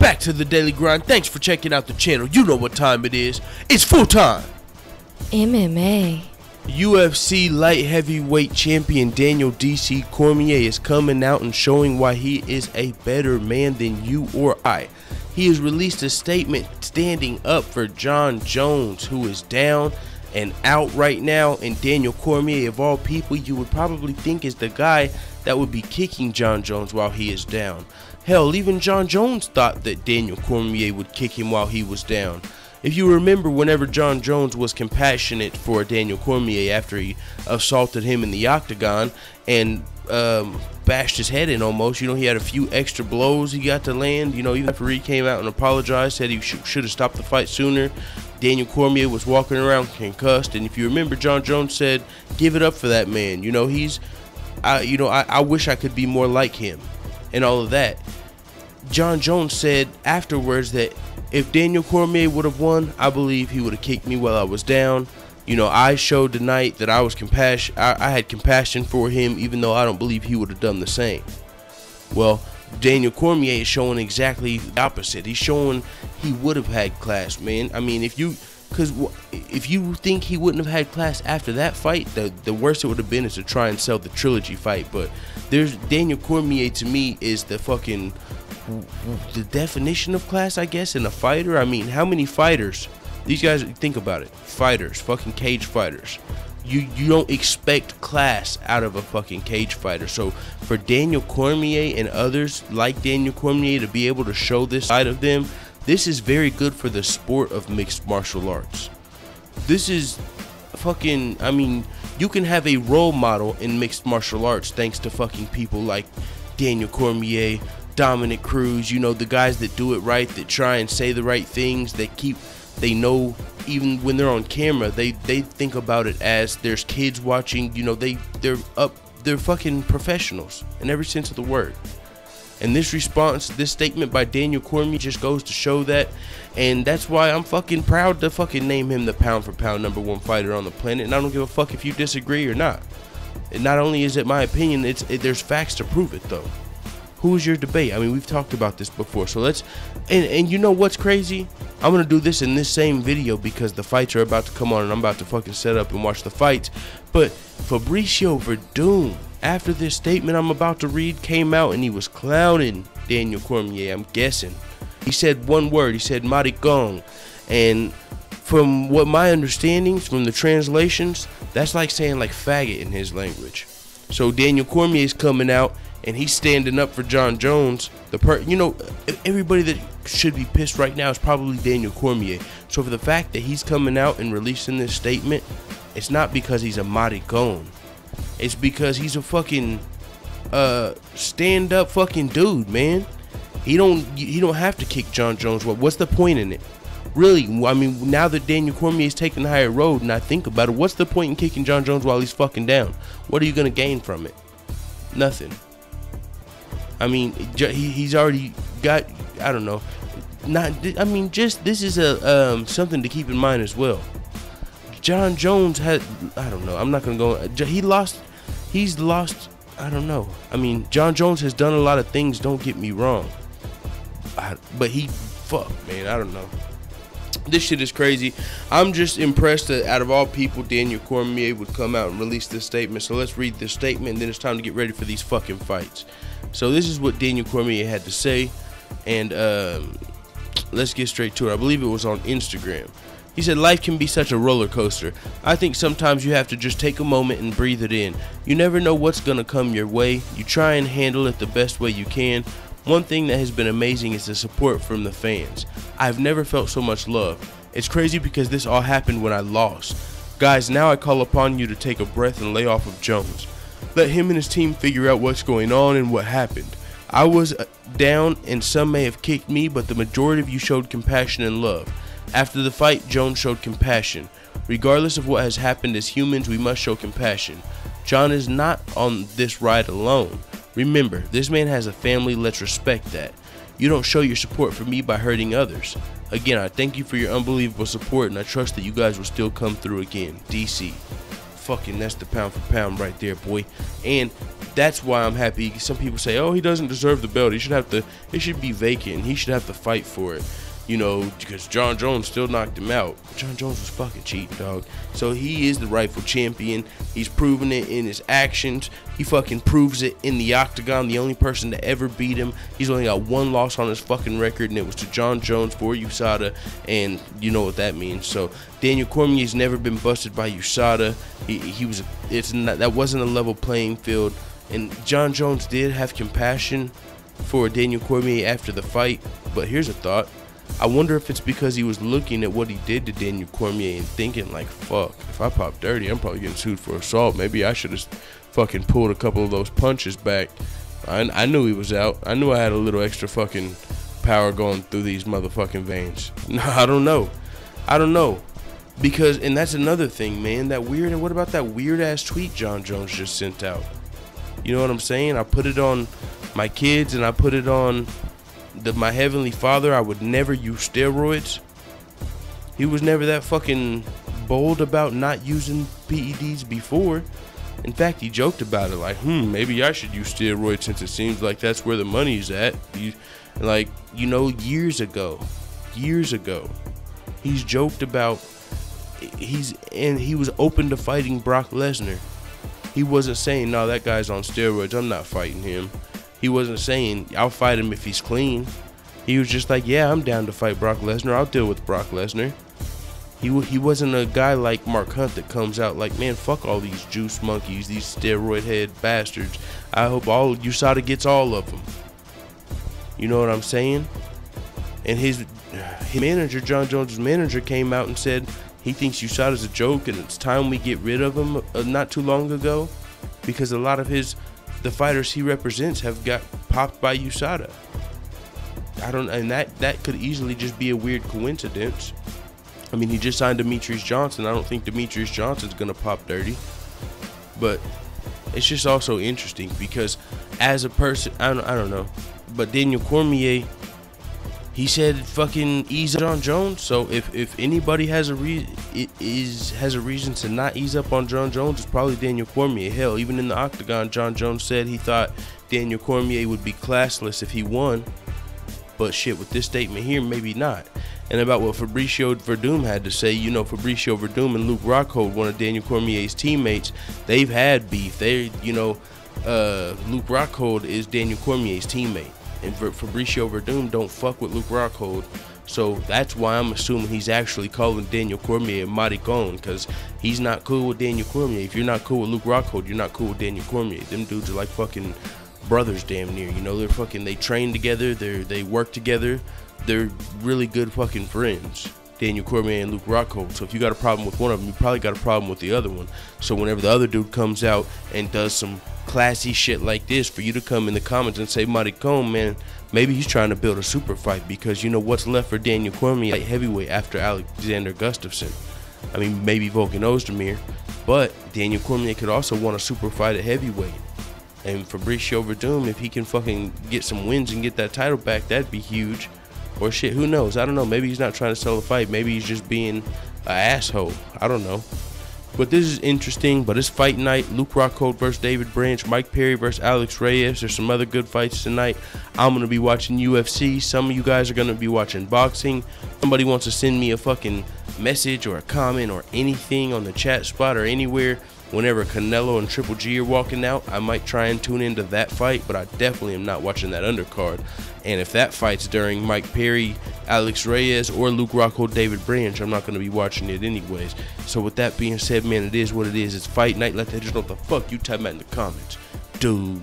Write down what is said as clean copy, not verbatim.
back to the daily grind. Thanks for checking out the channel. You know what time it is. It's full time. MMA. UFC light heavyweight champion Daniel DC Cormier is coming out and showing why he is a better man than you or I. He has released a statement standing up for Jon Jones, who is down and out right now, and Daniel Cormier, of all people, you would probably think is the guy that would be kicking Jon Jones while he is down. Hell, even Jon Jones thought that Daniel Cormier would kick him while he was down. If you remember, whenever Jon Jones was compassionate for Daniel Cormier after he assaulted him in the octagon and bashed his head in almost, you know, he had a few extra blows he got to land. You know, even the referee came out and apologized, said he should have stopped the fight sooner. Daniel Cormier was walking around concussed, and if you remember, Jon Jones said, "Give it up for that man. You know, I wish I could be more like him," and all of that. Jon Jones said afterwards that if Daniel Cormier would have won, I believe he would have kicked me while I was down. You know, I showed tonight that I was I had compassion for him, even though I don't believe he would have done the same. Well, Daniel Cormier is showing exactly the opposite. He's showing he would have had class, man. I mean, if you think he wouldn't have had class after that fight, the worst it would have been is to try and sell the trilogy fight. But there's Daniel Cormier, to me, is the definition of class, I guess, in a fighter. I mean, how many fighters? These guys, think about it. Fighters, fucking cage fighters. You don't expect class out of a fucking cage fighter. So for Daniel Cormier and others like Daniel Cormier to be able to show this side of them, this is very good for the sport of mixed martial arts. This is fucking, I mean, you can have a role model in mixed martial arts thanks to fucking people like Daniel Cormier, Dominic Cruz, you know, the guys that do it right, that try and say the right things, they know even when they're on camera, they think about it as there's kids watching, you know, they're fucking professionals in every sense of the word. And this statement by Daniel Cormier just goes to show that, and that's why I'm fucking proud to fucking name him the pound for pound #1 fighter on the planet, and I don't give a fuck if you disagree or not. And not only is it my opinion, there's facts to prove it though. Who's your debate? I mean, we've talked about this before, so let's, and you know what's crazy? I'm gonna do this in this same video because the fights are about to come on and I'm about to fucking set up and watch the fights. But Fabricio Werdum, after this statement I'm about to read, came out and he was clowning Daniel Cormier, I'm guessing. He said one word, he said maricón, and from what my understandings from the translations, that's like saying like faggot in his language. So Daniel Cormier is coming out and he's standing up for Jon Jones. You know, everybody that should be pissed right now is probably Daniel Cormier. So for the fact that he's coming out and releasing this statement, it's not because he's a maricón. It's because he's a fucking stand-up fucking dude, man. He don't have to kick Jon Jones. Well, what's the point in it? Really, I mean, now that Daniel Cormier is taking the higher road and I think about it, what's the point in kicking Jon Jones while he's fucking down? What are you gonna gain from it? Nothing. I mean, he's already got, I don't know, this is a something to keep in mind as well. Jon Jones had, I don't know, I'm not gonna go, he's lost, I don't know. I mean, Jon Jones has done a lot of things, don't get me wrong, but fuck, man, I don't know. This shit is crazy. I'm just impressed that out of all people, Daniel Cormier would come out and release this statement. So let's read this statement, and then it's time to get ready for these fucking fights. So this is what Daniel Cormier had to say, and let's get straight to it. I believe it was on Instagram. He said, "Life can be such a roller coaster. I think sometimes you have to just take a moment and breathe it in. You never know what's gonna come your way. You try and handle it the best way you can. One thing that has been amazing is the support from the fans. I've never felt so much love. It's crazy because this all happened when I lost. Guys, now I call upon you to take a breath and lay off of Jones. Let him and his team figure out what's going on and what happened. I was down and some may have kicked me, but the majority of you showed compassion and love. After the fight, Jones showed compassion. Regardless of what has happened as humans, we must show compassion. Jon is not on this ride alone. Remember, this man has a family, let's respect that. You don't show your support for me by hurting others. Again, I thank you for your unbelievable support, and I trust that you guys will still come through again. DC." Fucking, that's the pound for pound right there, boy. And that's why I'm happy. Some people say, oh, he doesn't deserve the belt. It should be vacant. He should have to fight for it. You know, because John Jones still knocked him out. John Jones was fucking cheap, dog. So he is the rightful champion. He's proven it in his actions. He fucking proves it in the octagon. The only person to ever beat him. He's only got one loss on his fucking record, and it was to John Jones for USADA, and you know what that means. So Daniel Cormier's never been busted by USADA. That wasn't a level playing field, and John Jones did have compassion for Daniel Cormier after the fight. But here's a thought. I wonder if it's because he was looking at what he did to Daniel Cormier and thinking like, fuck, if I pop dirty, I'm probably getting sued for assault. Maybe I should have fucking pulled a couple of those punches back. I knew he was out. I knew I had a little extra fucking power going through these motherfucking veins. No, I don't know. Because, and that's another thing, man, what about that weird ass tweet John Jones just sent out? You know what I'm saying? I put it on my kids and I put it on my heavenly father. I would never use steroids. He was never that fucking bold about not using PEDs before. In fact, he joked about it like, maybe I should use steroids since it seems like that's where the money's at. Years ago, he's joked about he was open to fighting Brock Lesnar. He wasn't saying, no, that guy's on steroids, I'm not fighting him. He wasn't saying, I'll fight him if he's clean. He was just like, yeah, I'm down to fight Brock Lesnar. I'll deal with Brock Lesnar. He wasn't a guy like Mark Hunt that comes out like, man, fuck all these juice monkeys, these steroid head bastards. I hope all USADA gets all of them. You know what I'm saying? And his manager, John Jones' manager, came out and said he thinks USADA's a joke and it's time we get rid of him not too long ago, because a lot of the fighters he represents have got popped by USADA. And that could easily just be a weird coincidence. I mean, he just signed Demetrius Johnson. I don't think Demetrius Johnson's gonna pop dirty. But it's just also interesting because as a person, I don't know. But Daniel Cormier, he said fucking ease on Jones. So if anybody has a reason to not ease up on John Jones, it's probably Daniel Cormier. Hell, even in the octagon, John Jones said he thought Daniel Cormier would be classless if he won. But shit, with this statement here, maybe not. And about what Fabricio Werdum had to say, you know, Fabricio Werdum and Luke Rockhold, one of Daniel Cormier's teammates, they've had beef. Luke Rockhold is Daniel Cormier's teammate, and Fabricio Werdum don't fuck with Luke Rockhold. So that's why I'm assuming he's actually calling Daniel Cormier maricon, because he's not cool with Daniel Cormier. If you're not cool with Luke Rockhold, you're not cool with Daniel Cormier. Them dudes are like fucking brothers damn near. You know, they train together, they work together. They're really good fucking friends, Daniel Cormier and Luke Rockhold. So if you got a problem with one of them, you probably got a problem with the other one. So whenever the other dude comes out and does some classy shit like this, for you to come in the comments and say maricon, man, maybe he's trying to build a super fight, because you know what's left for Daniel Cormier at heavyweight after Alexander Gustafsson. I mean, maybe Volkan Ozdemir, but Daniel Cormier could also want a super fight at heavyweight. And Fabricio Werdum, if he can fucking get some wins and get that title back, that'd be huge. Or shit, who knows? I don't know. Maybe he's not trying to sell the fight. Maybe he's just being an asshole. I don't know. But this is interesting. But it's fight night. Luke Rockhold versus David Branch. Mike Perry versus Alex Reyes. There's some other good fights tonight. I'm going to be watching UFC. Some of you guys are going to be watching boxing. Somebody wants to send me a fucking message or a comment or anything on the chat spot or anywhere. Whenever Canelo and Triple G are walking out, I might try and tune into that fight, but I definitely am not watching that undercard. And if that fight's during Mike Perry, Alex Reyes, or Luke Rockhold, David Branch, I'm not going to be watching it anyways. So with that being said, man, it is what it is. It's fight night. Let that just know what the fuck you type that in the comments. Dude.